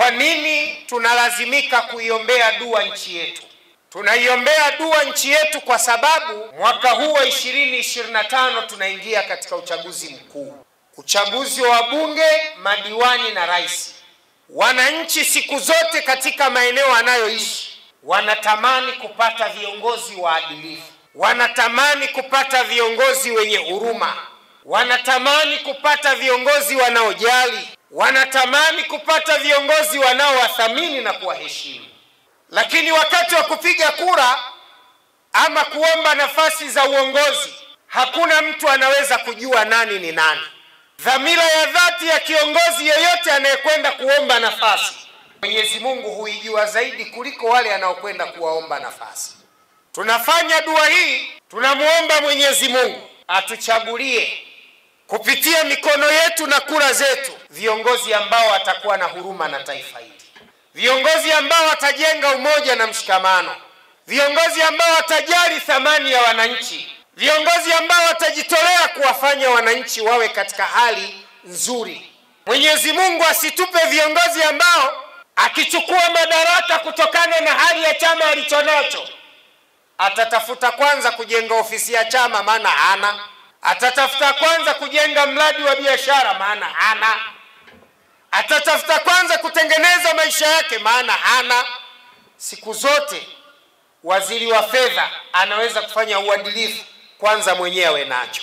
Kwa nini tunalazimika kuiombea dua nchi yetu? Tunaiombea dua nchi yetu kwa sababu mwaka huu wa 2025 tunaingia katika uchaguzi mkuu. Uchaguzi wa bunge, madiwani na rais. Wananchi siku zote katika maeneo wanayoishi wanatamani kupata viongozi waadilifu. Wanatamani kupata viongozi wenye huruma. Wanatamani kupata viongozi wanaojali. Wanatamani kupata viongozi wanaowathamini na kuwaheshimu. Lakini wakati wa kupiga kura ama kuomba nafasi za uongozi, hakuna mtu anaweza kujua nani ni nani. Dhamira ya dhati ya kiongozi yeyote anayekwenda kuomba nafasi, Mwenyezi Mungu huijua zaidi kuliko wale anaokwenda kuwaomba nafasi. Tunafanya dua hii, tunamuomba Mwenyezi Mungu atuchagulie kupitia mikono yetu na kura zetu viongozi ambao watakuwa na huruma na taifa hili. Viongozi ambao watajenga umoja na mshikamano. Viongozi ambao watajali thamani ya wananchi. Viongozi ambao watajitolea kuwafanya wananchi wawe katika hali nzuri. Mwenyezi Mungu asitupe viongozi ambao akichukua madaraka kutokana na hali ya chama alichonacho, atatafuta kwanza kujenga ofisi ya chama maana hana. Atatafuta kwanza kujenga mradi wa biashara maana hana. Atatafuta kwanza kutengeneza maisha yake maana hana. Siku zote waziri wa fedha anaweza kufanya uadilifu kwanza mwenyewe nacho.